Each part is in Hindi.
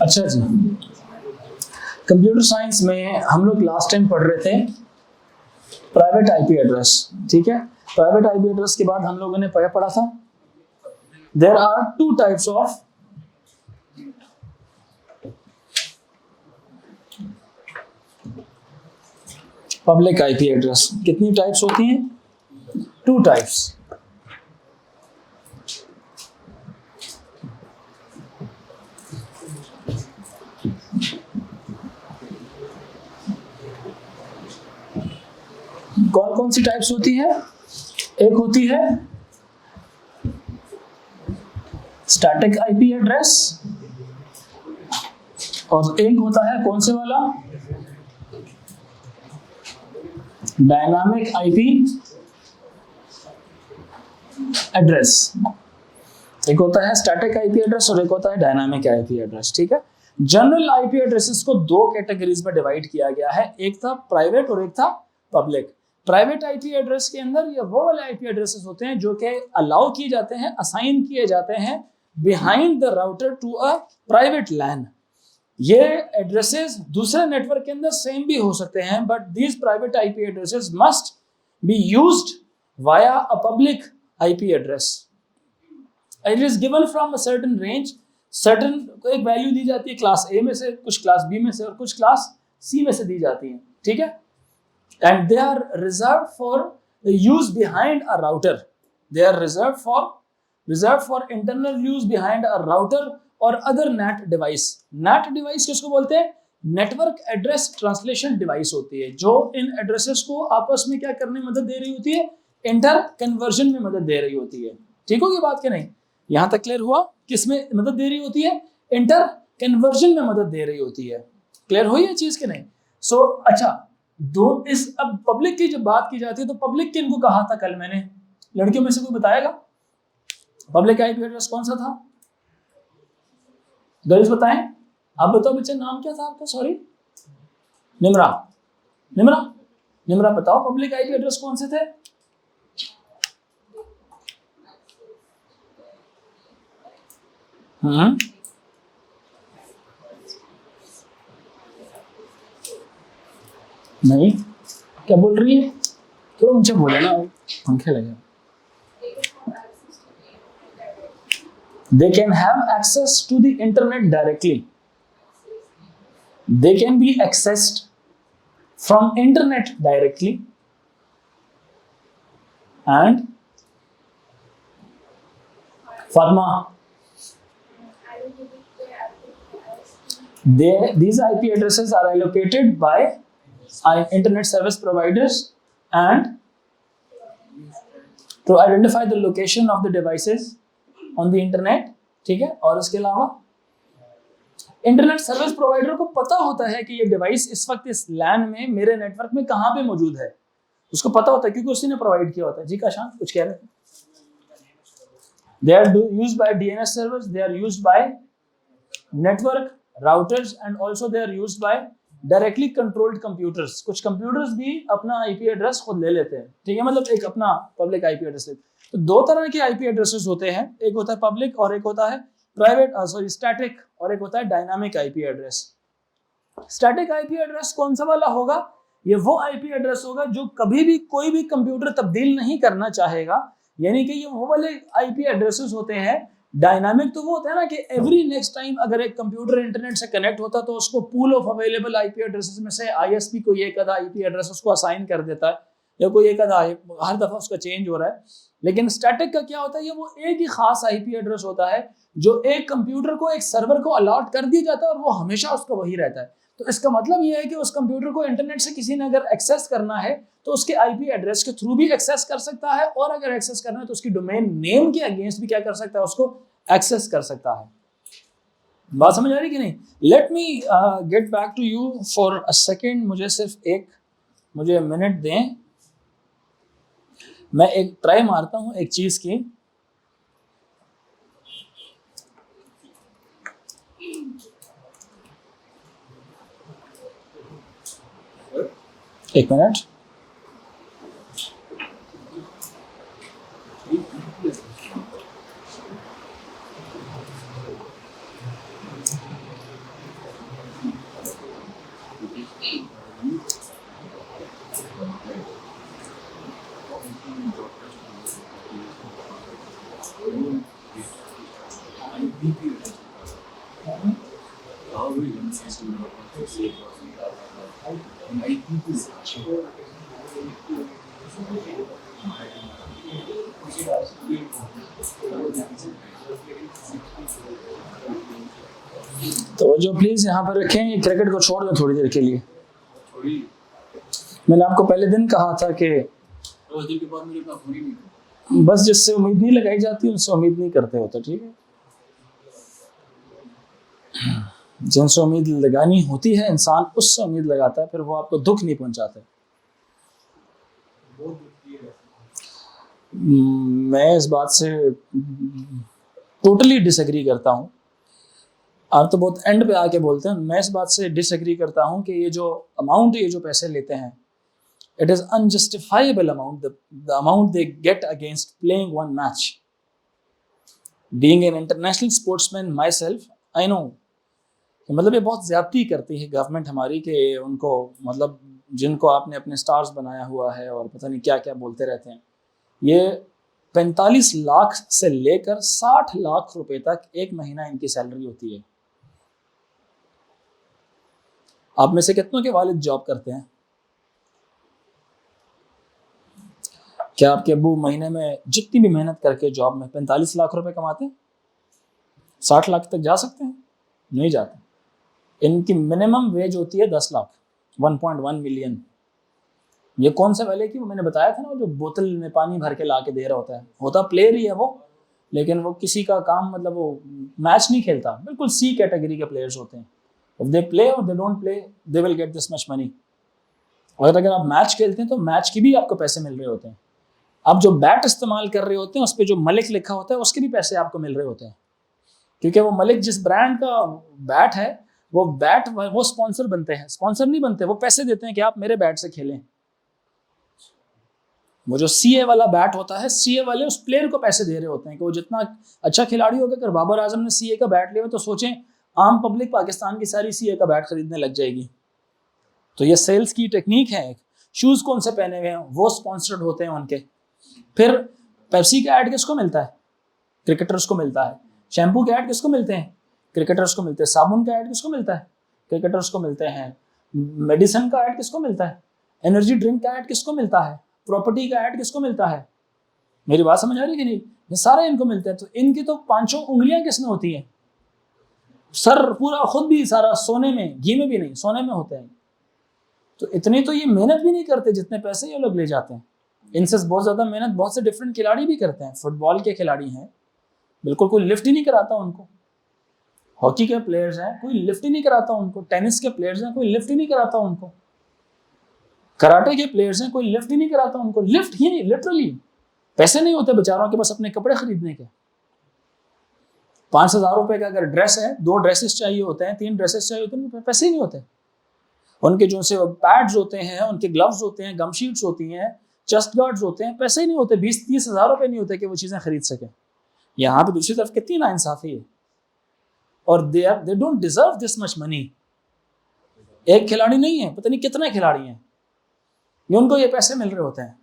अच्छा जी, कंप्यूटर साइंस में हम लोग लास्ट टाइम पढ़ रहे थे प्राइवेट आईपी एड्रेस। ठीक है, प्राइवेट आईपी एड्रेस के बाद हम लोगों ने पढ़ा था there are two types of public IP address. कितनी टाइप्स होती हैं? 2 टाइप्स। कौन कौन सी टाइप्स होती है? एक होती है स्टैटिक आईपी एड्रेस और एक होता है कौन से वाला? Dynamic IP address. एक होता है स्टैटिक आईपी एड्रेस और एक होता है डायनामिक आईपी एड्रेस। ठीक है, जनरल आईपी एड्रेसेस को 2 कैटेगरीज में डिवाइड किया गया है, एक था प्राइवेट और एक था पब्लिक। प्राइवेट आईपी एड्रेस के अंदर ये वो वाले आईपी एड्रेसेस होते हैं जो कि अलाउ किए जाते हैं, असाइन किए जाते हैं behind the router to a private LAN. ये एड्रेसेस दूसरे नेटवर्क के अंदर सेम भी हो सकते हैं, but these private IP addresses must be used via a public IP address. It is given from a certain range, certain एक वैल्यू दी जाती है क्लास ए में से, कुछ क्लास बी में से और कुछ क्लास सी में से दी जाती है। ठीक है, and they are reserved for the use behind a router. They are reserved for internal use behind a router or other NAT device. NAT device किसको बोलते हैं? नेटवर्क एड्रेस ट्रांसलेशन डिवाइस होती है, जो इन एड्रेसेस को आपस में क्या करने में मदद दे रही होती है? इंटर कन्वर्जन में मदद दे रही होती है। ठीक होगी बात के नहीं? यहां तक क्लियर हुआ? किसमें मदद दे रही होती है? इंटर कन्वर्जन में मदद दे रही होती है। क्लियर हुई ये चीज के नहीं? सो अच्छा, इस अब पब्लिक की जब बात की जाती है तो पब्लिक किनको कहा था कल मैंने? लड़कियों में से कोई बताएगा पब्लिक आईपी एड्रेस कौन सा था? गर्ल्स बताएं। आप बताओ बच्चे, नाम क्या था आपका? सॉरी, निम्रा। निम्रा, निम्रा बताओ पब्लिक आईपी एड्रेस कौन से थे? नहीं, क्या बोल रही है? थोड़ा ऊंचा बोले ना, पंखे लगे। They can have access to the internet directly. They can be accessed from internet directly and Fatma, these IP addresses are allocated by internet service providers and to identify the location of the devices on the internet. ठीक है, और इसके अलावा इंटरनेट सर्विस प्रोवाइडर को पता होता है कि ये डिवाइस इस वक्त इस लैन में मेरे नेटवर्क में कहां पे मौजूद है, उसको पता होता है क्योंकि उसी ने प्रोवाइड किया होता है। जी काशान कुछ कह रहे थे? They are used by DNS servers, they are used by network routers and also they are used by directly controlled computers. कुछ कंप्यूटर्स भी अपना आईपी एड्रेस खुद ले लेते हैं। ठीक है, मतलब एक अपना पब्लिक आईपी एड्रेस लेते हैं। तो 2 तरह के आईपी एड्रेसेस होते हैं, एक होता है पब्लिक और एक होता है प्राइवेट, स्टैटिक, और एक होता है dynamic IP address. Static IP address कौन सा वाला होगा? ये वो आईपी एड्रेस होगा जो कभी भी कोई भी कंप्यूटर तब्दील नहीं करना चाहेगा, यानी कि ये वो वाले आईपी एड्रेसेस होते हैं। डायनामिक तो वो होता है ना कि एवरी नेक्स्ट टाइम अगर एक कंप्यूटर इंटरनेट से कनेक्ट होता तो उसको pool of available IP addresses में से आईएसपी कोई एक आधा आईपी एड्रेस उसको असाइन कर देता है, या कोई एक आधा हर दफा उसका चेंज हो रहा है। लेकिन स्टैटिक का क्या होता है? ये वो एक ही खास आईपी एड्रेस होता है जो एक कंप्यूटर को, एक सर्वर को अलॉट कर दिया जाता है और वो हमेशा उसका वही रहता है। तो इसका मतलब ये है कि उस कंप्यूटर को इंटरनेट से किसी ने अगर एक्सेस करना है तो उसके आईपी एड्रेस के थ्रू भी एक्सेस कर सकता है, और अगर एक्सेस करना है तो उसकी डोमेन नेम के अगेंस्ट भी क्या कर सकता है? उसको एक्सेस कर सकता है। बात समझ आ रही कि नहीं? Let me get back to you for a second. मुझे सिर्फ मुझे मिनट दें, मैं एक ट्राई मारता हूं एक चीज की। एक मिनट। तो जो प्लीज यहाँ पर रखें, ये क्रिकेट को छोड़ दें थोड़ी देर के लिए। मैंने आपको पहले दिन कहा था कि बस जिससे उम्मीद नहीं लगाई जाती उनसे उम्मीद नहीं करते होते, ठीक है। जिनसे उम्मीद लगानी होती है इंसान उससे उम्मीद लगाता है, फिर वो आपको दुख नहीं पहुंचाते। मैं इस बात से टोटली डिसएग्री करता हूँ। आप तो बहुत एंड पे आके बोलते हैं, मैं इस बात से डिसएग्री करता हूँ कि ये जो अमाउंट, ये जो पैसे लेते हैं, it is unjustifiable amount, the amount they get against playing one match. Being an international sportsman myself, I know मतलब ये बहुत ज्यादती करती है गवर्नमेंट हमारी, कि उनको मतलब जिनको आपने अपने स्टार्स बनाया हुआ है और पता नहीं क्या क्या बोलते रहते हैं, ये 45 लाख से लेकर 60 लाख रुपए तक एक महीना इनकी सैलरी होती है। आप में से कितनों के वालिद जॉब करते हैं? क्या आपके अब्बू महीने में जितनी भी मेहनत करके जॉब में 45 लाख रुपए कमाते हैं? 60 लाख तक जा सकते हैं? नहीं जाते। इनकी मिनिमम वेज होती है 10 लाख, 1.1 मिलियन। ये कौन से वाले की, वो मैंने बताया था ना, जो बोतल में पानी भर के ला के दे रहा होता प्लेयर ही है वो, लेकिन वो किसी का काम मतलब वो मैच नहीं खेलता, बिल्कुल सी कैटेगरी के प्लेयर्स होते हैं। If they play or they don't play, they will get this much money. और अगर आप मैच खेलते हैं तो मैच की भी आपको पैसे मिल रहे होते हैं। आप जो बैट इस्तेमाल कर रहे होते हैं उस पर जो मलिक लिखा होता है उसके भी पैसे आपको मिल रहे होते हैं, क्योंकि वो मलिक जिस ब्रांड का बैट है वो बैट वो स्पॉन्सर बनते हैं, स्पॉन्सर नहीं बनते, वो पैसे देते हैं कि आप मेरे बैट से खेलें। वो जो सीए वाला बैट होता है, सीए वाले उस प्लेयर को पैसे दे रहे होते हैं कि वो जितना अच्छा खिलाड़ी होगा। अगर बाबर आजम ने सीए का बैट लिया तो सोचें आम पब्लिक पाकिस्तान की सारी सीए का बैट खरीदने लग जाएगी। तो ये सेल्स की टेक्निक है। शूज कौन से पहने हुए हैं वो स्पॉन्सर्ड होते हैं उनके। फिर पेप्सी का ऐड किसको मिलता है? क्रिकेटर्स को मिलता है। शैम्पू के ऐड किसको मिलते हैं? क्रिकेटर्स को मिलते हैं। साबुन का ऐड किसको मिलता है? क्रिकेटर्स को मिलते हैं। मेडिसिन का ऐड किसको मिलता है? एनर्जी ड्रिंक का ऐड किसको मिलता है? प्रॉपर्टी का ऐड किसको मिलता है? मेरी बात समझ आ रही है कि नहीं? ये सारे इनको मिलते हैं। तो इनकी तो 5 उंगलियां किसमें होती हैं? सर पूरा खुद भी सारा सोने में, घी में भी नहीं, सोने में होते हैं। तो इतनी तो ये मेहनत भी नहीं करते जितने पैसे ये लोग ले जाते हैं। इनसे बहुत ज्यादा मेहनत बहुत से डिफरेंट खिलाड़ी भी करते हैं। फुटबॉल के खिलाड़ी हैं, बिल्कुल कोई लिफ्ट ही नहीं कराता उनको। हॉकी के प्लेयर्स हैं, कोई लिफ्ट ही नहीं कराता उनको। टेनिस के प्लेयर्स हैं, कोई लिफ्ट ही नहीं कराता उनको। कराटे के प्लेयर्स हैं, कोई लिफ्ट ही नहीं कराता उनको। लिफ्ट ही नहीं, लिटरली पैसे नहीं होते बेचारों के पास अपने कपड़े खरीदने के। 5,000 रुपए का अगर ड्रेस है, 2 ड्रेसेस चाहिए होते हैं, 3 ड्रेसेस चाहिए होते हैं, पैसे ही नहीं होते उनके। जो से पैड्स होते हैं, उनके ग्लव्स होते हैं, गम शीट्स होती हैं, चेस्ट गार्ड्स होते हैं, पैसे ही नहीं होते। 20-30 हज़ार रुपए नहीं होते कि वो चीजें खरीद सके। यहाँ पे दूसरी तरफ कितनी नाइंसाफी है। और they don't deserve this much money. एक खिलाड़ी नहीं है, पता नहीं कितने खिलाड़ी हैं, ये उनको ये पैसे मिल रहे होते हैं।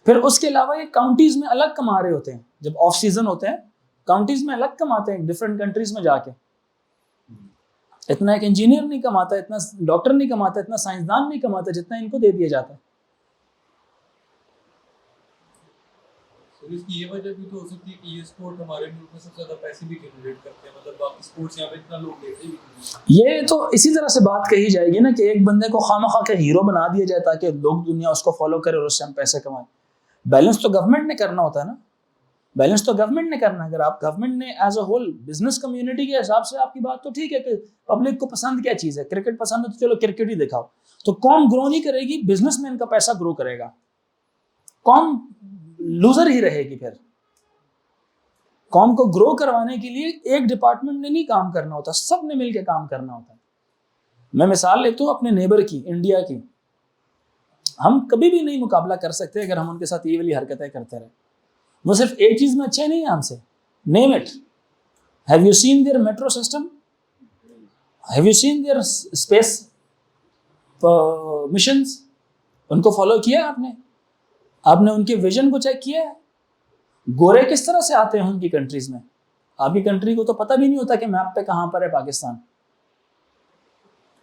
फिर उसके अलावा ये काउंटीज में अलग कमा रहे होते हैं। जब ऑफ सीजन होते हैं काउंटीज में अलग कमाते हैं, डिफरेंट कंट्रीज में जाके। इतना एक इंजीनियर नहीं कमाता, इतना डॉक्टर नहीं कमाता, इतना साइंसदान नहीं कमाता जितना इनको दे दिया जाता है। इसकी ये वजह भी तो हो सकती है कि ये स्पोर्ट हमारे मुल्क में सबसे ज्यादा पैसे भी जनरेट करते हैं। मतलब बाकी स्पोर्ट्स यहाँ पे इतना लोग देखते ही नहीं। ये तो इसी तरह से बात कही जाएगी ना कि एक बंदे को खामखा के हीरो बना दिया जाए ताकि लोग दुनिया उसको फॉलो करे और उससे हम पैसे कमाएं। बैलेंस तो गवर्नमेंट ने करना होता है ना। बैलेंस तो गवर्नमेंट ने करना है। अगर आप गवर्नमेंट ने as a whole business community के हिसाब से, आपकी बात तो ठीक है कि पब्लिक को पसंद क्या चीज है, क्रिकेट पसंद है तो चलो क्रिकेट ही दिखाओ। तो कौन ग्रो नहीं करेगी? बिजनेसमैन का पैसा ग्रो करेगा। कौन लूजर ही रहेगी? फिर कॉम को ग्रो करवाने के लिए एक डिपार्टमेंट ने नहीं काम करना होता, सब ने मिलकर काम करना होता है। मैं मिसाल लेता हूं अपने नेबर की, इंडिया की। हम कभी भी नहीं मुकाबला कर सकते अगर हम उनके साथ ये वाली हरकतें करते रहे। वो सिर्फ एक चीज में अच्छे नहीं है हमसे। Name it. Have you seen their metro system? Have you seen their space missions? उनको फॉलो किया आपने? आपने उनके विजन को चेक किया है? गोरे किस तरह से आते हैं उनकी कंट्रीज में? आपकी कंट्री को तो पता भी नहीं होता कि मैप पे कहाँ पर है Pakistan.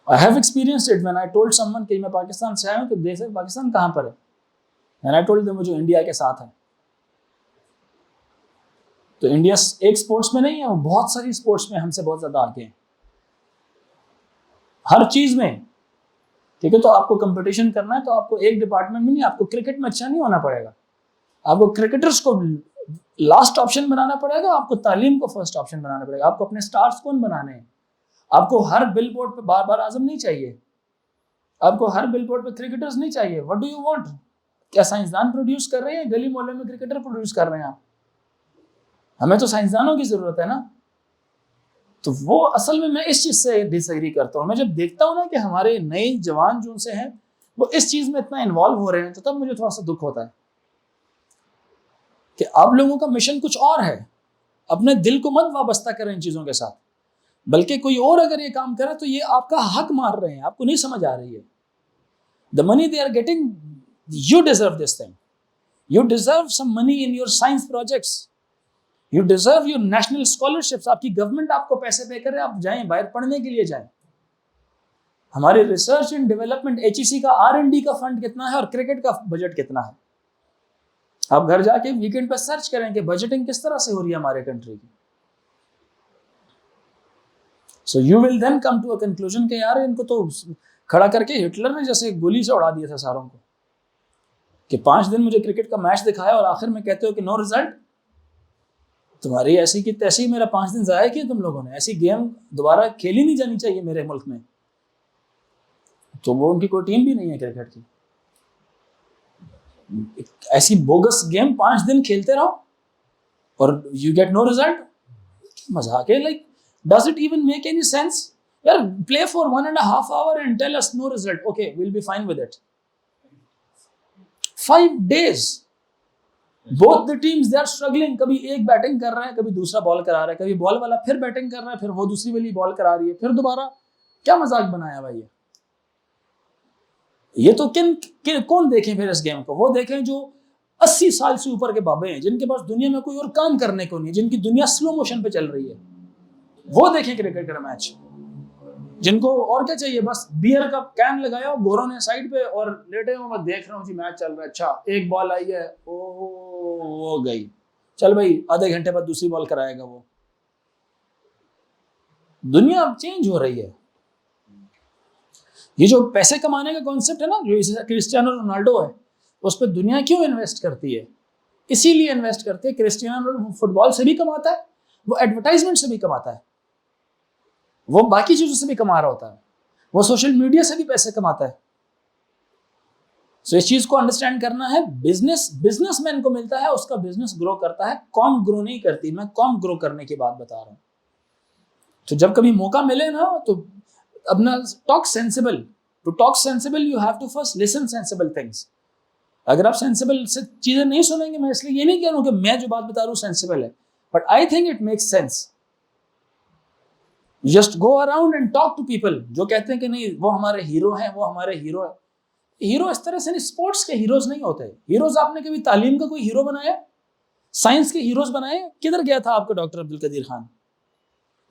I have experienced it when I told someone कि मैं पाकिस्तान से आया हूँ, तो देख पाकिस्तान कहाँ पर है, एंड आई टोल्ड देम वो जो इंडिया के साथ है। तो इंडिया एक स्पोर्ट्स में नहीं है, वो बहुत सारी स्पोर्ट्स में हमसे बहुत ज्यादा आगे हैं, हर चीज में। ठीक है, तो आपको कंपटीशन करना है तो आपको एक डिपार्टमेंट में नहीं, आपको क्रिकेट में अच्छा नहीं होना पड़ेगा, आपको क्रिकेटर्स को लास्ट ऑप्शन बनाना पड़ेगा, आपको तालीम को फर्स्ट ऑप्शन बनाना पड़ेगा, आपको अपने स्टार्स कौन बनाने हैं। आपको हर बिलबोर्ड पे बार बार आजम नहीं चाहिए, आपको हर बिलबोर्ड पे क्रिकेटर्स नहीं चाहिए। What do you want? क्या साइंसदान प्रोड्यूस कर रहे हैं, गली मोहल्ले में क्रिकेटर प्रोड्यूस कर रहे हैं आप? हमें तो साइंसदानों की जरूरत है ना। तो वो असल में मैं इस चीज से डिसएग्री करता हूँ। मैं जब देखता हूँ ना कि हमारे नए जवान जो उनसे हैं वो इस चीज में इतना इन्वॉल्व हो रहे हैं, तो तब मुझे थोड़ा सा दुख होता है कि आप लोगों का मिशन कुछ और है। अपने दिल को मत वाबस्ता करें इन चीजों के साथ, बल्कि कोई और अगर ये काम करे तो ये आपका हक मार रहे हैं, आपको नहीं समझ आ रही है। The money they are getting, you deserve this thing, you deserve some money in your science projects, you deserve your national scholarships. आपकी गवर्नमेंट आपको पैसे पे करे, आप जाएं बाहर पढ़ने के लिए जाएं। हमारे रिसर्च एंड डेवलपमेंट HEC का R&D का फंड कितना है और क्रिकेट का बजट कितना है। आप घर जाके वीकेंड पे सर्च करें कि बजटिंग किस तरह से हो रही है हमारे कंट्री की। So you will then come to a conclusion कि यार इनको तो खड़ा करके हिटलर ने जैसे गोली से उड़ा दिया था सारों को, कि 5 दिन मुझे क्रिकेट का मैच दिखाया और आखिर में कहते हो कि नो रिजल्ट। तुम्हारी ऐसी की तैसी मेरा 5 दिन जाया किया तुम लोगों ने। ऐसी गेम दोबारा खेली नहीं जानी चाहिए मेरे मुल्क में। तो वो उनकी कोई टीम भी नहीं है क्रिकेट की। ऐसी बोगस गेम 5 दिन खेलते रहो और यू गेट नो रिजल्ट। मजाक है। Like does it even make any sense? यार play for 1.5 hours and tell us no result. Okay, we'll be fine with it. 5 days. Both the teams they are struggling. कभी एक बैटिंग कर रहा है, कभी दूसरा बॉल करा रहा है, कभी बॉल वाला फिर बैटिंग कर रहा है, फिर वो दूसरी वाली बॉल करा रही है, फिर दोबारा। क्या मजाक बनाया भाई ये तो कौन देखें फिर इस गेम को? वो देखें जो 80 साल से ऊपर के बाबे हैं, जिनके पास दुनिया में कोई और काम करने को नहीं, जिनकी दुनिया स्लो मोशन पे चल रही है, वो देखें क्रिकेट का मैच। जिनको और क्या चाहिए, बस बियर का कैन लगाया गोरों ने साइड पे और लेटे हो, मैं देख रहा हूँ जी मैच चल रहा है। अच्छा एक बॉल आई है, वो गई, चल भाई आधे घंटे बाद दूसरी बॉल कराएगा वो। दुनिया अब चेंज हो रही है। ये जो पैसे कमाने का कॉन्सेप्ट है ना, जो क्रिस्टियानो रोनाल्डो है, उस पर दुनिया क्यों इन्वेस्ट करती है? इसीलिए इन्वेस्ट करती है। क्रिस्टियानो फुटबॉल से भी कमाता है, वो एडवर्टाइजमेंट से भी कमाता है, वो बाकी चीजों से भी कमा रहा होता है, वो सोशल मीडिया से भी पैसे कमाता है। सो इस चीज को अंडरस्टैंड करना है। बिजनेसमैन को मिलता है, उसका बिजनेस ग्रो करता है, कॉम ग्रो नहीं करती। मैं कॉम ग्रो करने की बात बता रहा हूं। तो जब कभी मौका मिले ना, तो अपना talk sensible. To talk sensible you have to first listen sensible things. अगर आप सेंसिबल से चीजें नहीं सुनेंगे, मैं इसलिए ये नहीं कह रहा हूं कि मैं जो बात बता रहा हूं सेंसिबल है, but I think it makes sense. Just go around and talk to people जो कहते हैं कि नहीं वो हमारे हीरो हैं, वो हमारे हीरो है। हीरो इस तरह से नहीं, स्पोर्ट्स के हीरोज नहीं होते। हीरोज आपने कभी तालीम का कोई हीरो बनाया? साइंस के हीरोज बनाए? किधर गया था आपका डॉक्टर अब्दुल कदीर खान?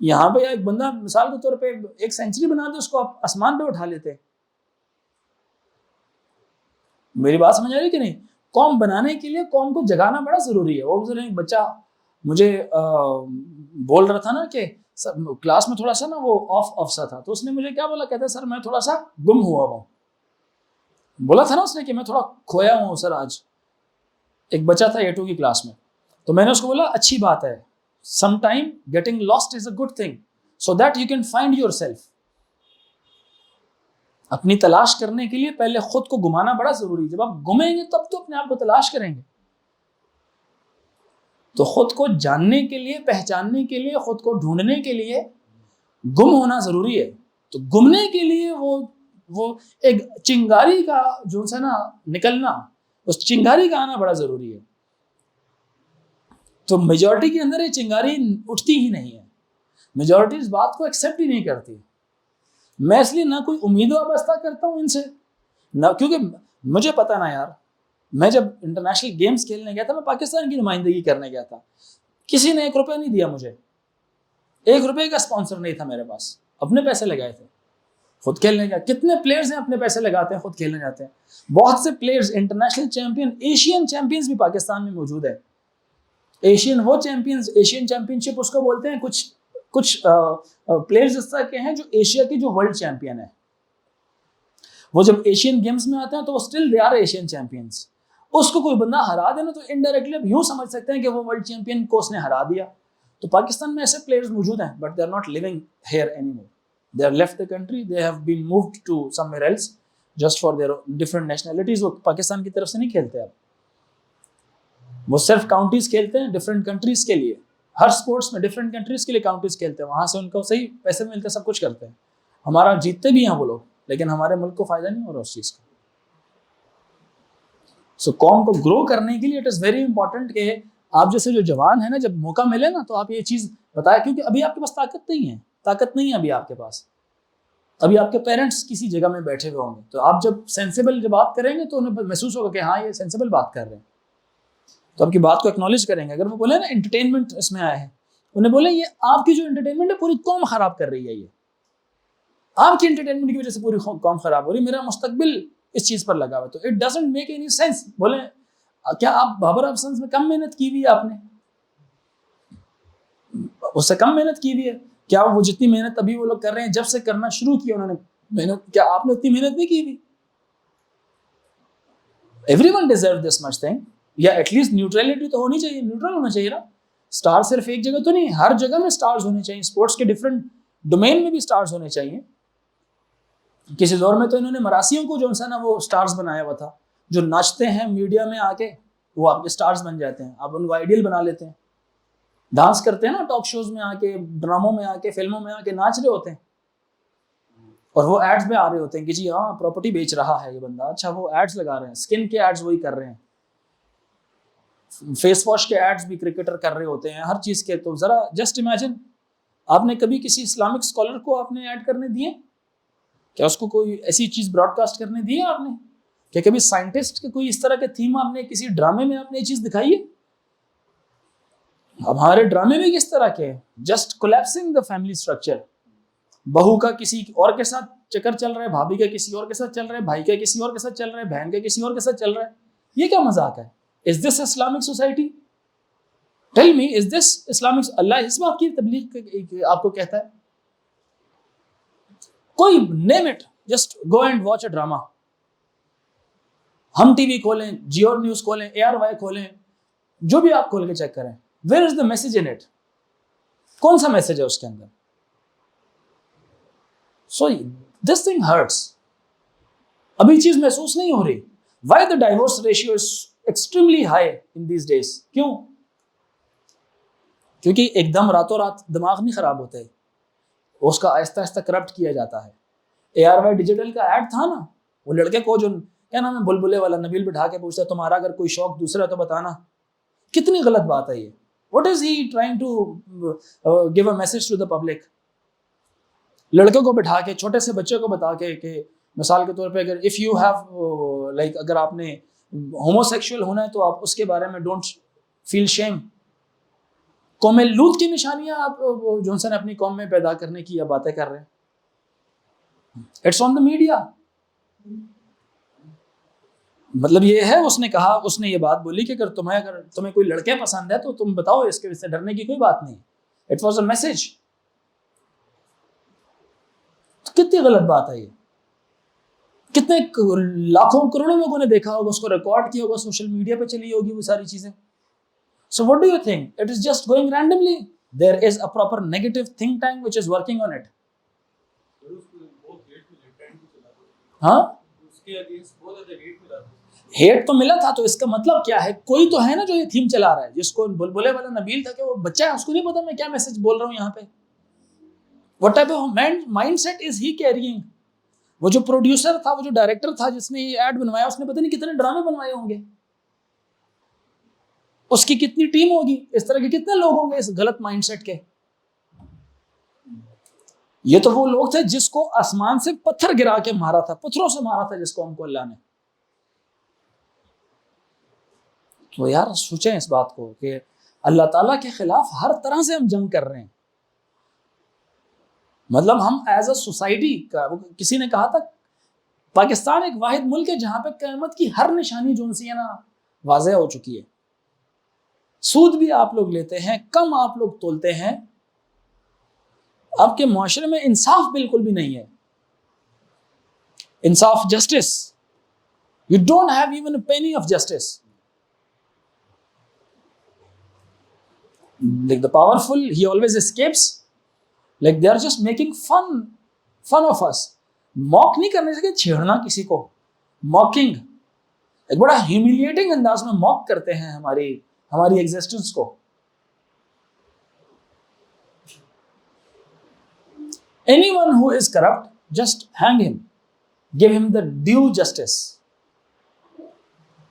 यहाँ पे एक बंदा मिसाल के तौर पे 1 सेंचुरी बना दे, उसको आप आसमान पे उठा लेते। मेरी बात समझ आ रही कि नहीं? कौम बनाने के लिए कौम को जगाना बड़ा जरूरी है। वो एक बच्चा मुझे बोल रहा था ना कि क्लास में थोड़ा सा ना वो ऑफ सा था, तो उसने मुझे क्या बोला, कहता सर मैं थोड़ा सा गुम हुआ हूँ। बोला था ना उसने कि मैं थोड़ा खोया हूँ सर आज। एक बच्चा था A2 की क्लास में, तो मैंने उसको बोला अच्छी बात है, sometime getting lost is a good thing so that you can find yourself. अपनी तलाश करने के लिए पहले खुद को घुमाना बड़ा जरूरी है। जब आप घूमेंगे तब तो अपने आप को तलाश करेंगे। तो खुद को जानने के लिए, पहचानने के लिए, खुद को ढूंढने के लिए गुम होना जरूरी है। तो घूमने के लिए वो एक चिंगारी का जो है ना निकलना, उस चिंगारी का आना बड़ा जरूरी है। तो मेजॉरिटी के अंदर ये चिंगारी उठती ही नहीं है। मेजॉरिटी इस बात को एक्सेप्ट ही नहीं करती। मैं इसलिए ना कोई उम्मीद वाबस्ता करता हूँ इनसे ना, क्योंकि मुझे पता ना यार, मैं जब इंटरनेशनल गेम्स खेलने गया था, मैं पाकिस्तान की नुमाइंदगी करने गया था, किसी ने 1 रुपया नहीं दिया मुझे। 1 रुपए का स्पॉन्सर नहीं था मेरे पास, अपने पैसे लगाए थे, खुद खेलने का। कितने प्लेयर्स हैं अपने पैसे लगाते हैं, खुद खेलने जाते हैं। बहुत से players international champion, Asian champions भी पाकिस्तान में मौजूद है। एशियन वो चैंपियंस, एशियन चैंपियनशिप उसको बोलते हैं। कुछ प्लेयर्स इस तरह के हैं जो एशिया के जो वर्ल्ड चैंपियन है, वो जब एशियन गेम्स में आते हैं तो वो still they are Asian champions. उसको कोई बंदा हरा देना तो इनडायरेक्टली अब यूं समझ सकते हैं कि वो वर्ल्ड चैंपियन को उसने हरा दिया। तो पाकिस्तान में ऐसे प्लेयर्स मौजूद हैं, but they are not living here anymore. They have left the country, they have been moved to somewhere else just for their different nationalities। वो पाकिस्तान की तरफ से नहीं खेलते अब, वो सिर्फ काउंटीज खेलते हैं डिफरेंट कंट्रीज के लिए। हर स्पोर्ट्स में डिफरेंट कंट्रीज के लिए काउंटीज खेलते हैं, वहां से उनको सही पैसे मिलते हैं, सब कुछ करते हैं। हमारा जीतते भी हैं वो लोग, लेकिन हमारे मुल्क को फायदा नहीं हो रहा उस चीज का। सो कौम को ग्रो करने के लिए इट इज वेरी इंपॉर्टेंट कि आप जैसे जो जवान है ना, जब मौका मिले ना तो आप ये चीज बताएं, क्योंकि अभी आपके पास ताकत नहीं है अभी आपके पास। अभी आपके पेरेंट्स किसी जगह में बैठे हुए होंगे, तो आप जब सेंसिबल जब बात करेंगे तो उन्हें महसूस होगा कि हाँ ये सेंसिबल बात कर रहे हैं, तो आपकी बात को एक्नॉलेज करेंगे। अगर वो बोले ना एंटरटेनमेंट इसमें आया है, उन्हें बोले ये आपकी जो एंटरटेनमेंट है पूरी कौम खराब कर रही है, ये आपकी एंटरटेनमेंट की वजह से पूरी कौम खराब हो रही है, मेरा मुस्तकबिल इस चीज पर लगा हुआ है। तो it doesn't make any sense. बोले क्या आप बाबर अफसंस में कम मेहनत की हुई है, आपने उससे कम मेहनत की हुई है क्या? वो जितनी मेहनत अभी वो लोग कर रहे हैं, जब से करना शुरू किया उन्होंने मेहनत, क्या आपने उतनी मेहनत नहीं की हुई? Everyone deserve this much thing, या एटलीस्ट न्यूट्रलिटी तो होनी चाहिए, न्यूट्रल होना चाहिए ना। स्टार सिर्फ एक जगह तो नहीं, हर जगह में स्टार्स होने चाहिए। स्पोर्ट्स के डिफरेंट डोमेन में भी स्टार्स होने चाहिए। किसी दौर में तो इन्होंने मरासियों को जो है ना वो स्टार्स बनाया हुआ था, जो नाचते हैं मीडिया में आके, वो आपके स्टार्स बन जाते हैं, आप उनको आइडियल बना लेते हैं। डांस करते हैं ना टॉक शोज में आके, ड्रामों में आके, फिल्मों में आके नाच रहे होते हैं, और वो एड्स में आ रहे होते हैं कि जी हाँ प्रॉपर्टी बेच रहा है ये बंदा। अच्छा, वो एड्स लगा रहे हैं, स्किन के एड्स वही कर रहे हैं, फेस वॉश के एड्स भी क्रिकेटर कर रहे होते हैं, हर चीज के। तो जरा जस्ट इमेजिन, आपने कभी किसी इस्लामिक स्कॉलर को आपने ऐड करने दिए क्या? उसको कोई ऐसी चीज ब्रॉडकास्ट करने दी है आपने क्या? कभी साइंटिस्ट के कोई इस तरह के थीम आपने किसी ड्रामे में आपने ये चीज दिखाई है? अब हमारे ड्रामे में किस तरह के, just collapsing the family structure. बहू का किसी और के साथ चक्कर चल रहा है, भाभी का किसी और के साथ चल रहा है, भाई का किसी और के साथ चल रहा है, बहन का किसी और के साथ चल रहा है। ये क्या मजाक है? Is this Islamic society? Tell me, is this Islamic? अल्लाह इस बात की तबलीग आपको कहता है? कोई name it, just go and watch a drama. हम टीवी खोलें, जियो न्यूज खोलें, ARY खोलें, जो भी आप खोल के चेक करें, where is the message in it? कौन सा मैसेज है उसके अंदर? So this thing hurts. अभी चीज महसूस नहीं हो रही। Why the divorce ratio is extremely high in these days? क्यों? क्योंकि एकदम रातों रात दिमाग नहीं खराब होते, उसका आहिस्ता आहिस्ता करप्ट किया जाता है। ARY डिजिटल का ऐड था ना, वो लड़के को जो क्या नाम है, बुलबुले वाला, नबील बिठा के पूछता है तुम्हारा अगर कोई शौक दूसरा तो बताना। कितनी गलत बात है ये। What is he trying to give a message to the public? लड़के को बिठा के, छोटे से बच्चे को बता के कि मिसाल के तौर पे अगर इफ यू हैव लाइक, अगर आपने होमोसेक्सुअल होना है तो आप उसके बारे में डोंट फील शेम। कौम लूत की निशानियां आप जॉनसन अपनी कौम में पैदा करने की बातें कर रहे हैं। It's on the media. मतलब ये है, उसने कहा, उसने ये बात बोली कि अगर तुम्हें कोई लड़के पसंद है तो तुम बताओ, इसके इससे डरने की कोई बात नहीं। It was a message. कितनी गलत बात है ये। कितने लाखों करोड़ों लोगों ने देखा होगा, उसको रिकॉर्ड किया होगा, सोशल मीडिया पे चली होगी वो सारी चीजें। So what do you think? It is just going randomly. There is a proper negative think tank which is working on it. हाँ, हेट तो मिला था, तो इसका मतलब क्या है? कोई तो है ना जो ये थीम चला रहा है, जिसको बुलबुले वाला नबील था कि वो बच्चा है, उसको नहीं पता मैं क्या मैसेज बोल रहा हूँ यहाँ पे। What type of mindset is he carrying? वो जो प्रोड्यूसर था, वो जो डायरेक्टर था जिसने ये ऐड बनवाया, उसने पता नहीं कितने ड्रामे बनवाए होंगे, उसकी कितनी टीम होगी, इस तरह के कितने लोग होंगे इस गलत माइंडसेट के। ये तो वो लोग थे जिसको आसमान से पत्थर गिरा के मारा था, पत्थरों से मारा था जिसको हमको अल्लाह ने। तो यार सोचें इस बात को कि अल्लाह ताला के खिलाफ हर तरह से हम जंग कर रहे हैं, मतलब हम एज अ सोसाइटी का, किसी ने कहा था पाकिस्तान एक वाहिद मुल्क है जहां पे क़यामत की हर निशानी जो सी है ना वाज़ेह हो चुकी है। सूद भी आप लोग लेते हैं, कम आप लोग तोलते हैं, आपके मुआशरे में इंसाफ बिल्कुल भी नहीं है। इंसाफ, justice, you don't have even a penny of justice. Like the powerful, he always escapes. Like they are just making fun of us. Mock नहीं करने से, छेड़ना किसी को, मॉकिंग एक बड़ा ह्यूमिलिएटिंग अंदाज में मॉक करते हैं हमारी एग्जिस्टेंस को। Anyone who is corrupt, just hang him, give him the due justice.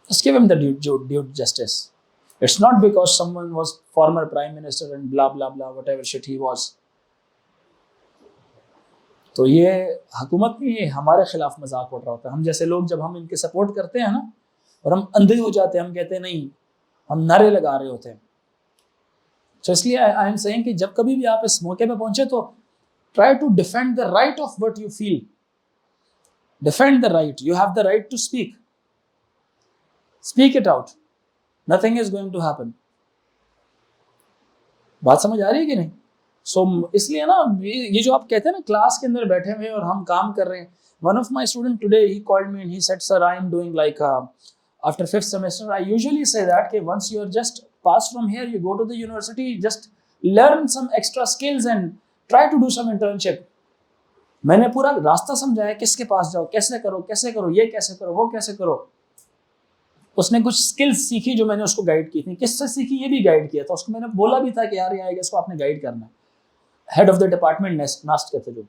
Just give him the due justice. It's not because someone was former prime minister and blah blah blah whatever shit he was. तो ये हुकूमत में ये हमारे खिलाफ मजाक उड़ रहा होता है। हम जैसे लोग जब हम इनके सपोर्ट करते हैं ना और हम अंधे हो जाते हैं, हम कहते हैं नहीं, हम नारे लगा रहे होते हैं। तो इसलिए आई एम सेइंग कि जब कभी भी आप इस मौके पे पहुंचे तो try to defend the right of what you feel. Defend the right. You have the right to speak. Speak it out. Nothing is going to happen. बात समझ आ रही है कि नहीं? So इसलिए ना ये जो आप कहते हैं ना क्लास के अंदर बैठे हुए और हम काम कर रहे हैं। One of my student today he called me and he said, "Sir, I am doing like after 5th semester. I usually say that कि once you are just passed from here, you go to the university, just learn some extra skills and try to do some internship." मैंने पूरा रास्ता समझाया, किसके पास जाओ, कैसे करो, ये कैसे करो, वो कैसे करो। उसने कुछ स्किल्स सीखी जो मैंने उसको गाइड की थी। किससे सीखी ये भी गाइड किया था उसको। मैंने बोला भी था कि यार ये आएगा, इसको आपने गाइड करना है। हेड ऑफ द डिपार्टमेंट नास्ट के थे जो।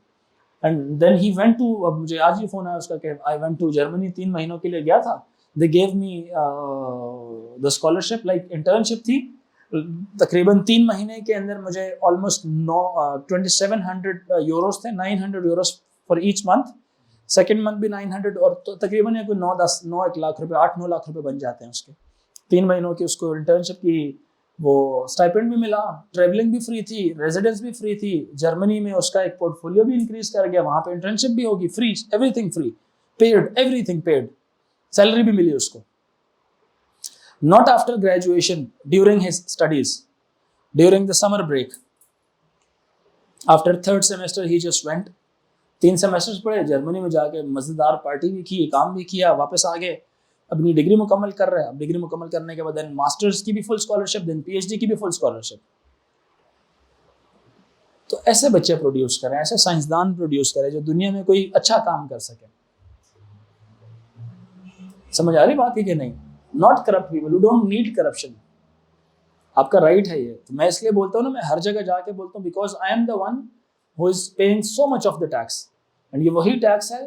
And then he went to, अब मुझे आज ही फोन आया उसका कि आई वेंट टू जर्मनी, 3 महीनों के लिए गया था। They gave me the scholarship, like internship थी। तकरीबन 3 महीने के अंदर मुझे ऑलमोस्ट 2700 यूरोस थे, 900 Euros for each month. Second month भी 900 और तो तकरीबन ये कोई 9-1 लाख रुपए, 8-9 लाख रुपए बन जाते हैं उसके। 3 महीनों की उसको इंटर्नशिप की, वो स्टाइपेंड भी मिला, ट्रेवलिंग भी फ्री थी, रेजिडेंस भी फ्री थी। जर्मनी में उसका एक पोर्टफोलियो भी इंक्रीज कर गया, वहां पे इंटर्नशिप भी होगी free, everything free, paid, everything paid, salary भी मिली उसको। Not after graduation, during his studies, during the summer break. After 3rd semester, he just went. 3 semesters पढ़े, जर्मनी में जाके मजेदार पार्टी भी की, काम भी किया, वापस आ गए, अपनी डिग्री मुकम्मल कर रहे हैं। अब डिग्री मुकम्मल करने के बाद देन मास्टर्स की भी फुल स्कॉलरशिप, देन पीएचडी की भी फुल स्कॉलरशिप। तो ऐसे बच्चे प्रोड्यूस करें, ऐसे साइंसदान प्रोड्यूस करें जो दुनिया में कोई अच्छा काम कर सके। समझ आ रही बात है कि नहीं? Not corrupt people, you don't need corruption. आपका राइट है ये। तो मैं इसलिए बोलता हूँ ना, मैं हर जगह जाके बोलता हूँ because I am the one who is paying so much of the tax. And ये वही टैक्स है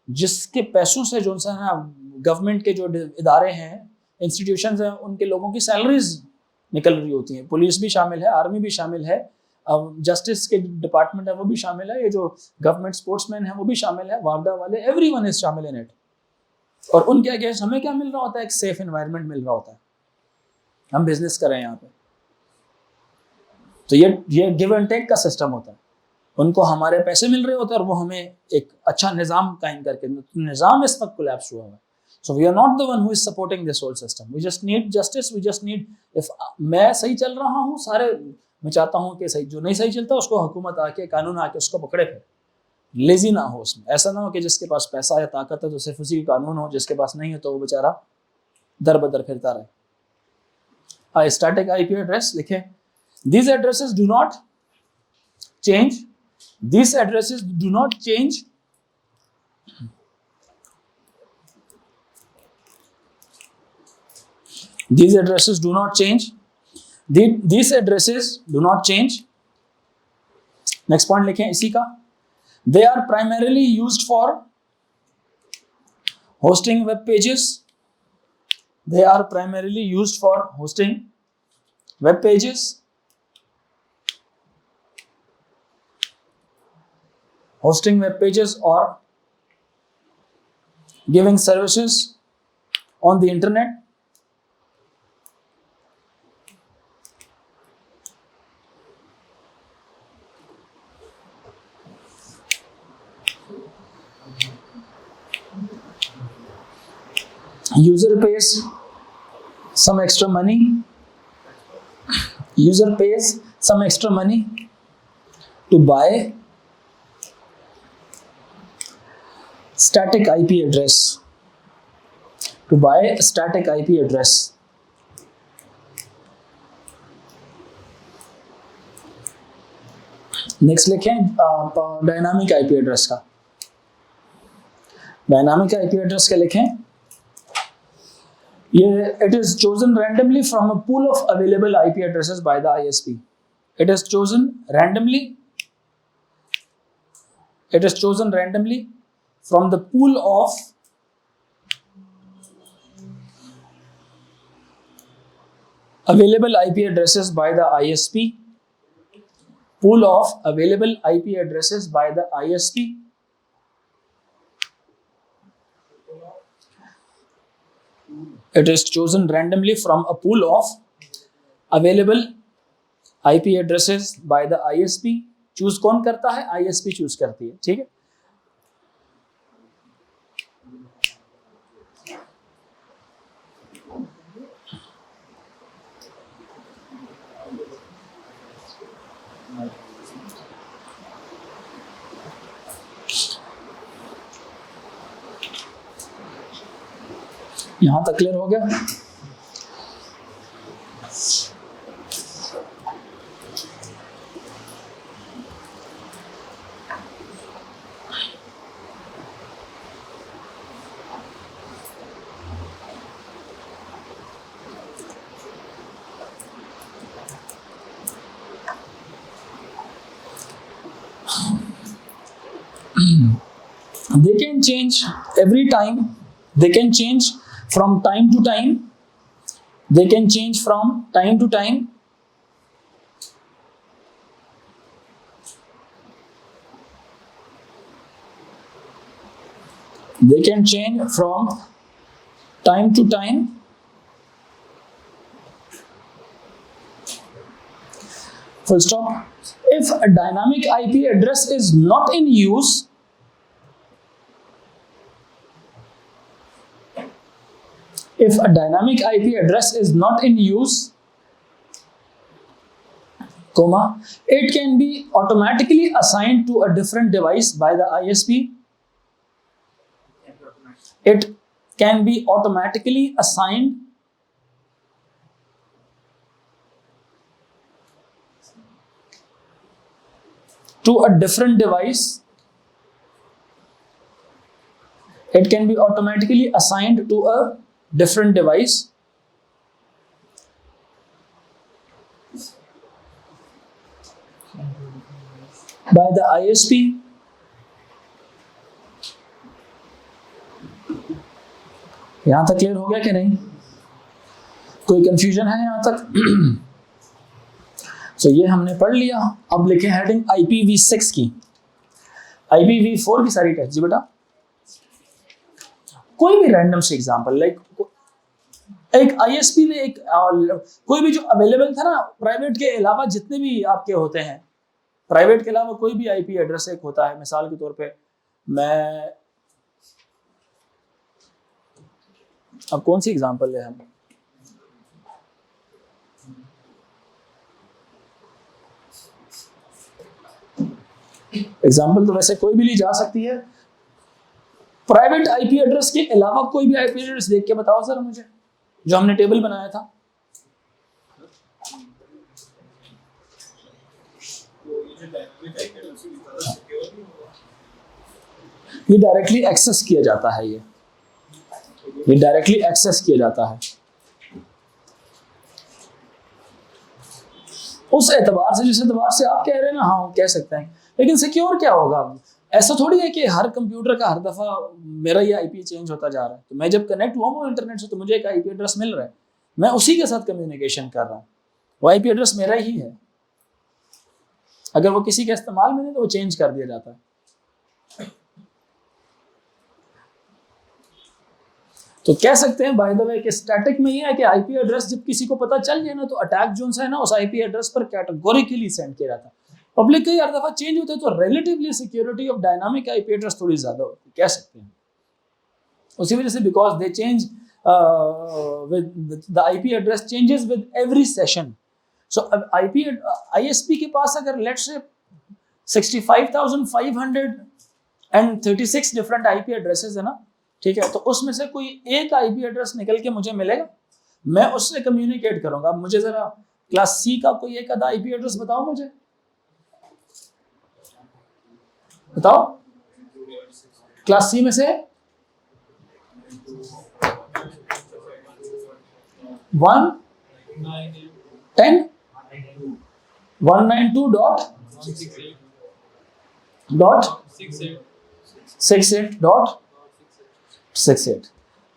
जिसके पैसों से जो सा है गवर्नमेंट के जो इदारे हैं, इंस्टीट्यूशंस हैं, उनके लोगों की सैलरीज निकल रही होती हैं। पुलिस भी शामिल है, आर्मी भी शामिल है, जस्टिस के डिपार्टमेंट है वो भी शामिल है, ये जो गवर्नमेंट स्पोर्ट्समैन है वो भी शामिल है, वापडा वाले, एवरीवन इज शामिल इन इट। और उनके अगेंस्ट हमें क्या मिल रहा होता है? एक सेफ एनवायरनमेंट मिल रहा होता है। हम बिजनेस कर रहे हैं यहाँ पे, तो ये गिव एंड टेक का सिस्टम होता है। उनको हमारे पैसे मिल रहे होते हैं और वो हमें एक अच्छा निज़ाम कायम करके, निज़ाम इस वक्त कोलैप्स हुआ है। So we are not the one who is supporting this whole system. We just need justice, we just need, if मैं सही चल रहा हूँ, सारे, मैं चाहता हूँ कि सही, जो नहीं सही चलता उसको हुकूमत आके, कानून आके उसको पकड़े, फिर लेजी ना हो उसमें। ऐसा ना हो कि जिसके पास पैसा या ताकत है तो सिर्फ उसी का कानून हो, जिसके पास नहीं है तो वो बेचारा दर बदर फिरता रहे। स्टैटिक आईपी एड्रेस लिखें, these addresses do not change, these addresses do not change, these addresses do not change, these addresses do not change। next point लिखें इसी का, they are primarily used for hosting web pages, they are primarily used for hosting web pages, hosting web pages or giving services on the internet। user pays some extra money, user pays some extra money to buy static IP address, to buy a static IP address. Next लिखें डायनामिक आईपी एड्रेस का। डायनामिक आईपी एड्रेस का लिखें, ये it is chosen randomly from a pool of available IP addresses by the ISP. It is chosen randomly, it is chosen randomly from the pool of available IP addresses by the ISP, pool of available IP addresses by the ISP, it is chosen randomly from a pool of available IP addresses by the ISP। Choose कौन करता है? ISP चूज करती है, ठीक है। यहां तक क्लियर हो गया? They can change every time, they can change from time to time, they can change from time to time, they can change from time to time, full stop। If a dynamic IP address is not in use, if a dynamic IP address is not in use, comma, it can be automatically assigned to a different device by the ISP. It can be automatically assigned to a different device. It can be automatically assigned to a different device by the ISP। यहां तक क्लियर हो गया कि नहीं? कोई कंफ्यूजन है यहां तक? सो ये हमने पढ़ लिया। अब लिखे हेडिंग IPv6 की। IPv4 की सारी टेक्स्ट जी बेटा। कोई भी रैंडम से एग्जांपल, लाइक एक आईएसपी ने एक कोई भी जो अवेलेबल था ना, प्राइवेट के अलावा जितने भी आपके होते हैं, प्राइवेट के अलावा कोई भी आईपी एड्रेस एक होता है। मिसाल के तौर पे मैं अब कौन सी एग्जांपल ले हम, एग्जांपल तो वैसे कोई भी ली जा सकती है। प्राइवेट आईपी एड्रेस के अलावा कोई भी आईपी एड्रेस देख के बताओ सर मुझे, जो हमने टेबल बनाया था। ये डायरेक्टली एक्सेस किया जाता है, ये डायरेक्टली एक्सेस किया जाता है। उस एतबार से, जिस एतबार से आप कह रहे हैं ना, हाँ कह सकते हैं, लेकिन सिक्योर क्या होगा? ऐसा थोड़ी है कि हर कंप्यूटर का हर दफा मेरा ये आईपी चेंज होता जा रहा है। तो मैं जब कनेक्ट हुआ हूँ इंटरनेट से, तो मुझे एक आईपी एड्रेस मिल रहा है, मैं उसी के साथ कम्युनिकेशन कर रहा हूँ, वो आईपी एड्रेस मेरा ही है। अगर वो किसी के इस्तेमाल में नहीं तो वो चेंज कर दिया जाता है। तो कह सकते हैं बाय द वे कि स्टैटिक में ये है कि आईपी एड्रेस जब किसी को पता चल जाए ना, तो अटैक जोन है ना, उस आईपी एड्रेस पर कैटेगोरिकली सेंड किया जाता है। पब्लिक कई हर दफा चेंज होते हैं, तो relatively security of dynamic IP address थोड़ी ज्यादा होती है, कह सकते हैं। उसी वजह से because they change with the IP address changes with every session. So ISP के पास अगर let's say 65,536 different IP addresses है ना, ठीक है, तो उसमें से कोई एक IP एड्रेस निकल के मुझे मिलेगा, मैं उससे कम्युनिकेट करूंगा। मुझे जरा क्लास C का कोई एक आधा IP एड्रेस बताओ, मुझे बताओ क्लास C में से 110.192.68.68।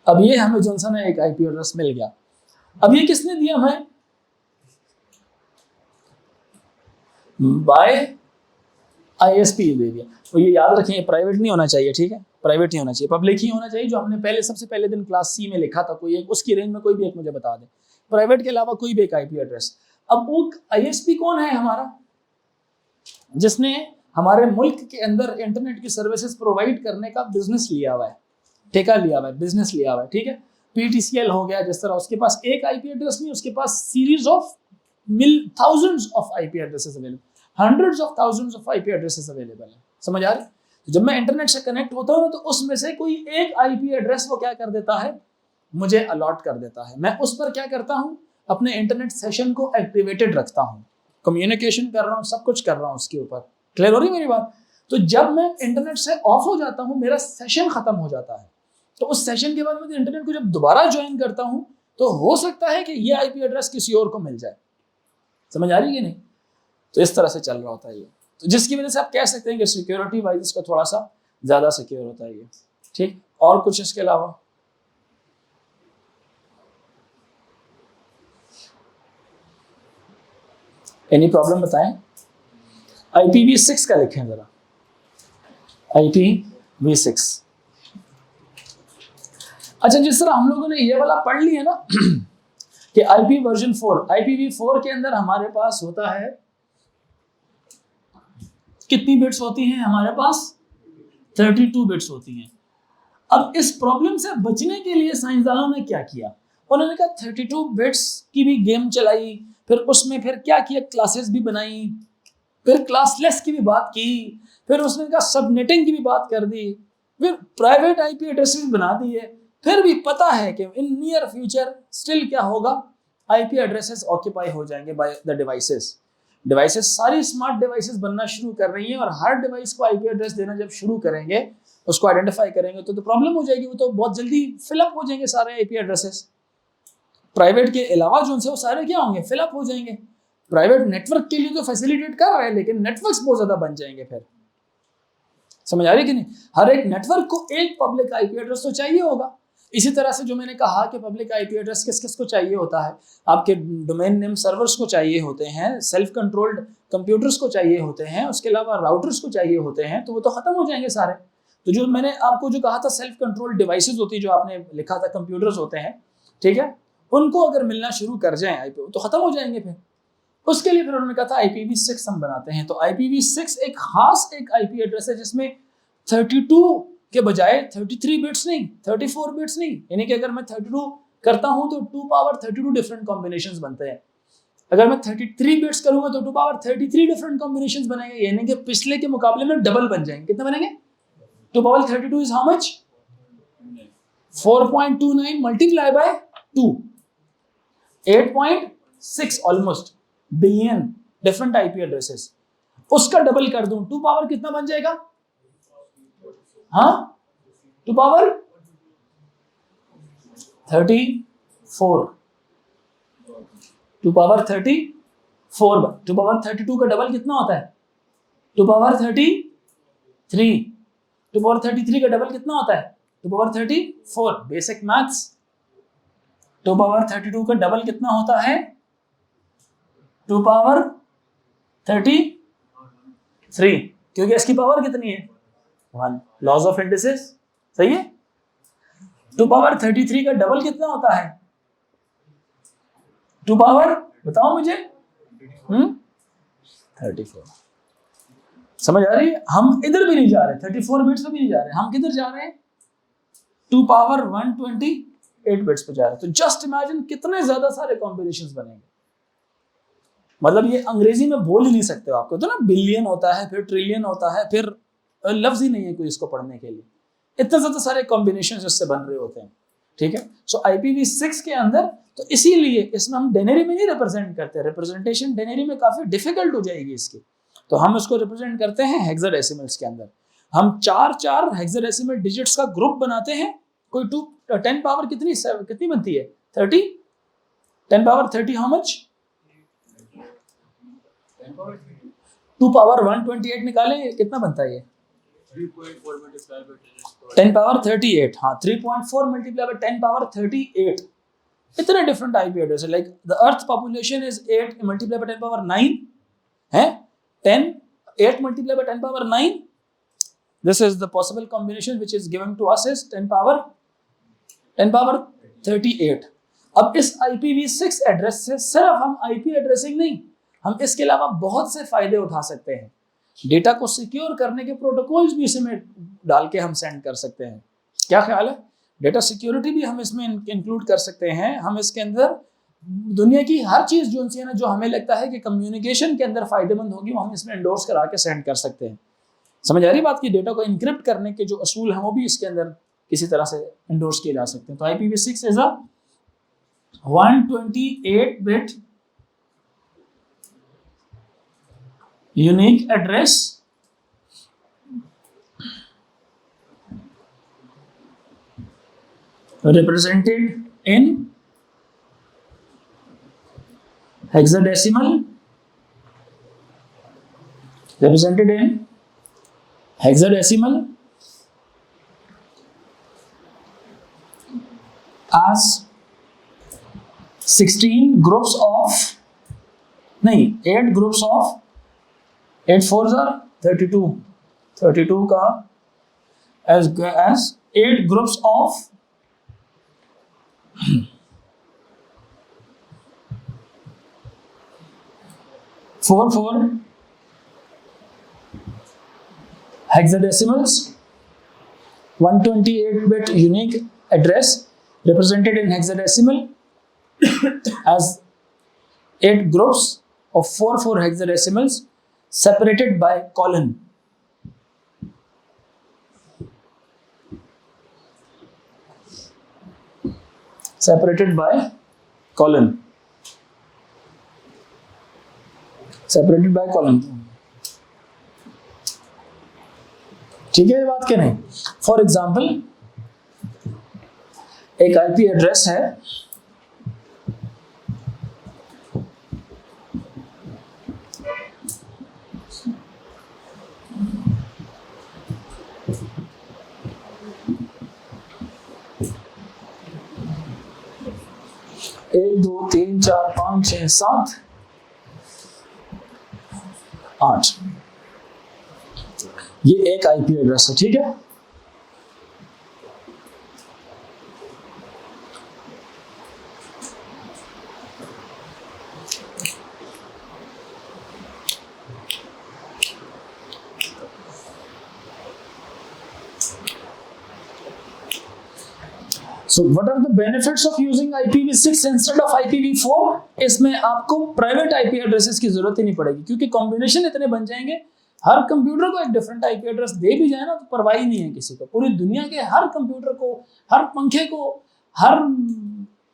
अब ये हमें जोनसन है एक IP एड्रेस मिल गया। अब ये किसने दिया हमें? बाय ISP दे दिया। तो ये याद रखें, प्राइवेट नहीं होना चाहिए, ठीक है, प्राइवेट नहीं होना चाहिए, पब्लिक ही होना चाहिए। जो हमने पहले सबसे पहले दिन क्लास C में लिखा था, कोई एक उसकी रेंज में कोई भी एक मुझे बता दे, प्राइवेट के अलावा कोई भी एक IP एड्रेस। अब वो ISP कौन है हमारा? जिसने हमारे मुल्क के अंदर इंटरनेट की सर्विसेज प्रोवाइड करने का बिजनेस लिया हुआ है, ठेका लिया हुआ है, बिजनेस लिया हुआ है, ठीक है। PTCL हो गया जिस तरह, उसके पास एक IP एड्रेस नहीं, उसके पास series of thousands of IP addresses available, hundreds of thousands of IP addresses available है। समझ आ रही? तो जब मैं इंटरनेट से कनेक्ट होता हूँ तो उसमें से कोई एक IP एड्रेस वो क्या कर देता है, मुझे अलॉट कर देता है। मैं उस पर क्या करता हूँ, अपने इंटरनेट सेशन को एक्टिवेटेड रखता हूँ, कम्युनिकेशन कर रहा हूँ, सब कुछ कर रहा हूँ उसके ऊपर। क्लियर हो रही मेरी बात? तो जब मैं इंटरनेट से ऑफ हो जाता हूँ, मेरा सेशन खत्म हो जाता है, तो उस सेशन के बाद में इंटरनेट को जब दोबारा ज्वाइन करता हूँ तो हो सकता है कि ये IP एड्रेस किसी और को मिल जाए। समझ आ रही है कि नहीं? तो इस तरह से चल रहा होता है ये, तो जिसकी वजह से आप कह सकते हैं कि सिक्योरिटी वाइज इसका थोड़ा सा ज्यादा सिक्योर होता है ये, ठीक। और कुछ इसके अलावा? एनी प्रॉब्लम बताएं? IPv6 का लिखें जरा, IPv6। अच्छा, जिस तरह हम लोगों ने ये वाला पढ़ लिया ना कि IP वर्जन 4, IPv4 के अंदर हमारे पास होता है, कितनी बिट्स होती हैं हमारे पास? 32 बिट्स होती हैं। अब इस प्रॉब्लम से बचने के लिए साइंसदानों ने क्या किया, उन्होंने कहा 32 बिट्स की भी गेम चलाई, फिर उसमें फिर क्या किया, क्लासेस भी बनाई, फिर क्लासलेस की भी बात की, फिर उसने कहा सबनेटिंग की भी बात कर दी, फिर प्राइवेट IP एड्रेस भी बना दिए। फिर भी पता है कि इन नियर फ्यूचर स्टिल क्या होगा, IP एड्रेसेस ऑक्यूपाई हो जाएंगे बाय द डिवाइसेस। सारी स्मार्ट डिवाइसेस बनना शुरू कर रही हैं और हर डिवाइस को IP एड्रेस देना जब शुरू करेंगे, उसको आइडेंटिफाई करेंगे, तो प्रॉब्लम हो जाएगी। वो तो बहुत जल्दी फिलअप हो जाएंगे सारे IP एड्रेसेस, प्राइवेट के अलावा जो उनसे वो सारे क्या होंगे, फिलअप हो जाएंगे। प्राइवेट नेटवर्क के लिए तो फैसिलिटेट कर रहे हैं, लेकिन नेटवर्क्स बहुत ज्यादा बन जाएंगे फिर। समझ आ रही कि नहीं? हर एक नेटवर्क को एक पब्लिक IP एड्रेस तो चाहिए होगा। इसी तरह से जो मैंने कहा कि पब्लिक IP एड्रेस किस किस को चाहिए होता है, आपके डोमेन नेम सर्वर्स को चाहिए होते हैं, सेल्फ कंट्रोल्ड कंप्यूटर्स को चाहिए होते हैं, उसके अलावा राउटर्स को चाहिए होते हैं, तो वो तो खत्म हो जाएंगे सारे। तो जो मैंने आपको जो कहा था सेल्फ कंट्रोल्ड डिवाइसेस होती है, जो आपने लिखा था कंप्यूटर्स होते हैं, ठीक है, उनको अगर मिलना शुरू कर जाए IP, तो खत्म हो जाएंगे फिर। उसके लिए फिर उन्होंने कहा था IPv6 हम बनाते हैं। तो IPv6 एक खास एक IP एड्रेस है जिसमें 32 के बजाय 33 बिट्स नहीं, 34 बिट्स नहीं, यानी कि अगर मैं 32 करता हूं तो 2 पावर 32 डिफरेंट कॉम्बिनेशंस बनते हैं। अगर मैं 33 बिट्स करूंगा तो 2 पावर 33 डिफरेंट कॉम्बिनेशंस बनेंगे, यानी कि पिछले के मुकाबले में डबल बन जाएंगे। कितने बनेंगे? 2 power 32 is how much? 4.29 multiply by 2, 8.6 almost billion different IP addresses. उसका डबल कर दूं, 2 पावर कितना बन जाएगा? हाँ, 2 पावर 34, 2 पावर 34, 2 पावर 32 का डबल कितना होता है? 2 पावर 33, 2 पावर 33 का डबल कितना होता है? 2 पावर 34। Basic maths. 2 पावर 32 का डबल कितना होता है? 2 पावर 33, क्योंकि इसकी पावर कितनी है? 1। लॉज ऑफ इंडिसेस, सही है। 2 पावर 33 का डबल कितना होता है? 2 पावर, बताओ मुझे। 34। समझ आ रही है? हम इधर भी नहीं जा रहे, 34 बिट्स में भी नहीं जा रहे, हम किधर जा रहे हैं? 2 पावर 128 8 बिट्स पे जा रहा है। तो जस्ट इमेजिन कितने ज्यादा सारे कॉम्बिनेशंस बनेंगे। मतलब ये अंग्रेजी में बोल ही नहीं सकते हो। आपको तो ना बिलियन होता है, फिर ट्रिलियन होता है, फिर लफ्ज ही नहीं है कोई इसको पढ़ने के लिए। इतने ज्यादा सारे कॉम्बिनेशंस इससे बन रहे होते हैं, ठीक है। सो IPv6 के अंदर तो इसीलिए इसमें हम डेनरी में नहीं रिप्रेजेंट करते, रिप्रेजेंटेशन डेनरी में काफी डिफिकल्ट हो जाएगी इसकी। तो हम इसको रिप्रेजेंट करते हैं हेक्साडेसिमल्स के अंदर। हम 4 हेक्साडेसिमल डिजिट्स का ग्रुप बनाते हैं। कोई 10 पावर कितनी बनती है? 30। 10 पावर 30 हाउ मच? 2 पावर 128 निकालें, कितना बनता है ये? 10 पावर 38। हाँ, 3.4 मल्टीप्लाई बाय 10 पावर 38। इतने डिफरेंट IP एड्रेस है। Like the earth population is 8 multiply by 10 power 9 है 10 8 multiply by 10 power 9। This is the possible combination which is given to us is 10 power 38। अब इस IPv6 एड्रेस से सिर्फ हम IP एड्रेसिंग नहीं, हम इसके अलावा बहुत से फायदे उठा सकते हैं। डेटा को सिक्योर करने के प्रोटोकॉल्स भी इसमें डाल के हम सेंड कर सकते हैं। क्या ख्याल है? डेटा सिक्योरिटी भी हम इसमें इंक्लूड कर सकते हैं। हम इसके अंदर दुनिया की हर चीज जो है ना, जो हमें लगता है कि कम्युनिकेशन के अंदर फायदेमंद होगी, वो हम इसमें एंडोर्स करा के सेंड कर सकते हैं। समझ आ रही बात की? डेटा को इनक्रिप्ट करने के जो असूल हैं वो भी इसके अंदर किसी तरह से एंडोर्स किए जा सकते हैं। तो IPv6 is a 128 bit unique address represented in hexadecimal as 16 groups of 8 groups of 8 4s are 32 का as 8 groups of 4 hexadecimals, 128-bit unique address represented in hexadecimal as 8 groups of 4 hexadecimals separated by colon. Separated by colon. ठीक है ये बात क्या नहीं? फॉर एग्जाम्पल एक IP एड्रेस है, एक 2 3 4 5 6 7 8, ये एक IP एड्रेस है, ठीक है। So what are the benefits of using IPv6 instead of IPv4? इसमें आपको प्राइवेट IP एड्रेसेस की जरूरत ही नहीं पड़ेगी, क्योंकि कॉम्बिनेशन इतने बन जाएंगे। हर कंप्यूटर को एक डिफरेंट IP एड्रेस दे भी जाए ना तो परवाह ही नहीं है किसी को। पूरी दुनिया के हर कंप्यूटर को, हर पंखे को, हर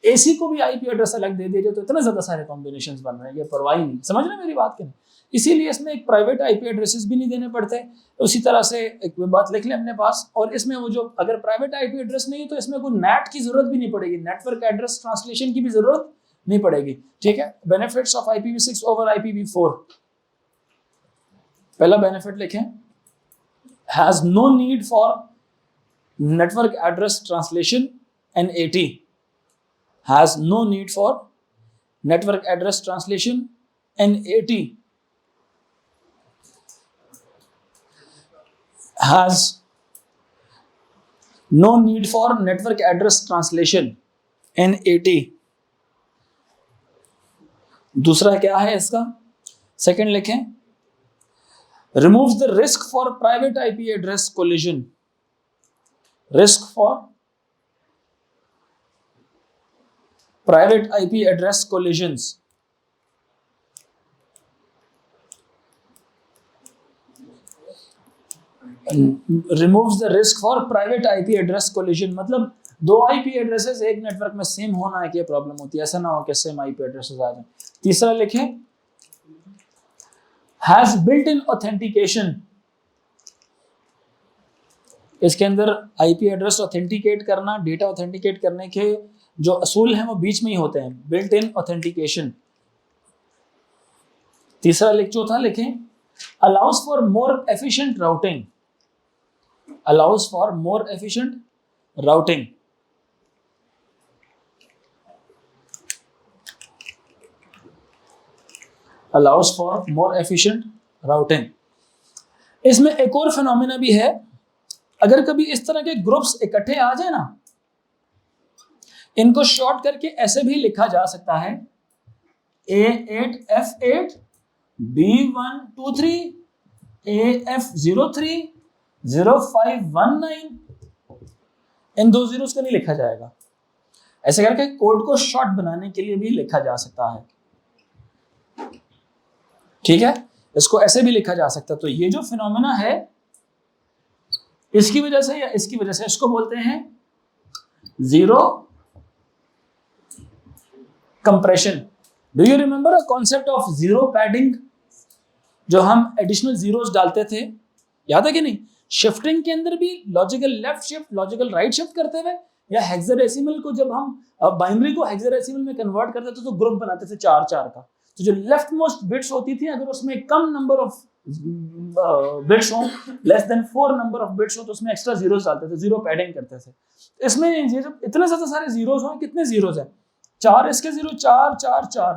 AC को भी IP एड्रेस अलग दे दिया जाए तो इतने ज्यादा सारे कॉम्बिनेशंस बन रहे हैं, ये परवाह ही नहीं। समझ रहे मेरी बात? क्या इसीलिए इसमें एक प्राइवेट IP एड्रेसेस भी नहीं देने पड़ते। उसी तरह से एक बात लिख लें अपने पास, और इसमें वो जो अगर प्राइवेट IP एड्रेस नहीं है तो इसमें कोई नेट की जरूरत भी नहीं पड़ेगी, नेटवर्क एड्रेस ट्रांसलेशन की भी जरूरत नहीं पड़ेगी, ठीक है। Benefits of IPv6 over IPv4। पहला बेनिफिट लिखें, has no need for network address translation NAT, has no need for network address translation NAT, has no need for network address translation NAT। दूसरा क्या है इसका? सेकंड लिखें, removes the risk for private IP address collision, risk for private IP address collisions, removes the risk for private IP address collision, मतलब दो आईपी एड्रेसेस एक नेटवर्क में सेम होना है कि ये प्रॉब्लम होती है, ऐसा ना हो कि सेम आईपी एड्रेसेस आ जाए। तीसरा लिखें, हैज बिल्ट इन ऑथेंटिकेशन, इसके अंदर आईपी एड्रेस ऑथेंटिकेट करना, डेटा ऑथेंटिकेट करने के जो असूल हैं वो बीच में ही होते हैं, बिल्ट इन ऑथेंटिकेशन। चौथा लिखें, allows for more efficient routing, allows for more efficient routing, allows for more efficient routing। इसमें एक और फिनोमिना भी है, अगर कभी इस तरह के ग्रुप्स इकट्ठे आ जाए ना, इनको शॉर्ट करके ऐसे भी लिखा जा सकता है, A8F8 B123 AF03 0519, इन दो जीरोस को नहीं लिखा जाएगा, ऐसे करके कोड को शॉर्ट बनाने के लिए भी लिखा जा सकता है, ठीक है, इसको ऐसे भी लिखा जा सकता है। तो ये जो फिनोमेना है इसकी वजह से या इसकी वजह से इसको बोलते हैं zero compression. Do you remember a concept of zero padding, जो हम एडिशनल जीरोस डालते थे, याद है कि नहीं? शिफ्टिंग के अंदर भी logical left shift, logical right shift करते हुए, या हेक्साडेसिमल को जब हम बाइनरी को हेक्साडेसिमल में कन्वर्ट करते थे तो ग्रुप बनाते थे 4 4 का, तो जो लेफ्ट मोस्ट बिट्स होती थी अगर उसमें कम नंबर ऑफ बिट्स हो, less than 4 number of bits हो, तो उसमें एक्स्ट्रा जीरोस डालते थे, जीरो पैडिंग करते थे। इसमें ये जब इतने ज्यादा सारे जीरोस हो, कितने जीरोस हैं? 4 इसके जीरो, 4 4 4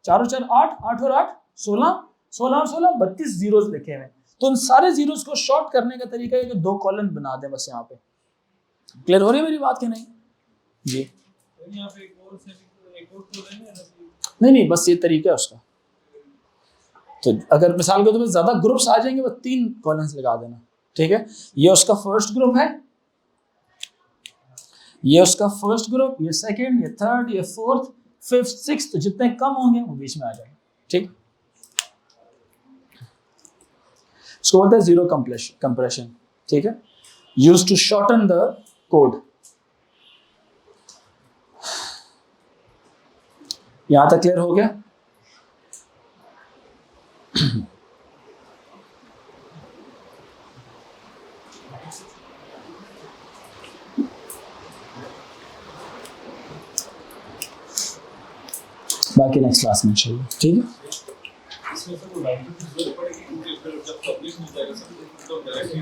4 और 4 8, 8 और 8 16, 16 और 16 32 जीरोस लिखे हुए। तो उन सारे जीरोस को शॉर्ट करने का तरीका है कि 2 कॉलन बना दें बस। यहाँ पे क्लियर हो रही है मेरी बात कि नहीं जी? यहाँ पे एक और कॉलन है ना? नहीं, बस ये तरीका है उसका। तो अगर मिसाल के तौर पर ज्यादा ग्रुप्स आ जाएंगे, बस 3 कॉलम्स लगा देना, ठीक है? ये उसका फर्स्ट ग्रुप है, ये उसका फर्स्ट ग्रुप, ये सेकंड, ये थर्ड, ये फोर्थ, फिफ्थ, सिक्स्थ, तो जितने कम होंगे वो बीच में आ जाएंगे, ठीक? इसको बोलते हैं जीरो कंप्रेशन, ठीक है? Used to shorten the code. यहां तक क्लियर हो गया? बाकी नेक्स्ट क्लास में इंशाल्लाह, ठीक है? इसमें से वो लाइन की जरूरत पड़ेगी क्योंकि फिर जब पब्लिश हो जाएगा सब तो डायरेक्टली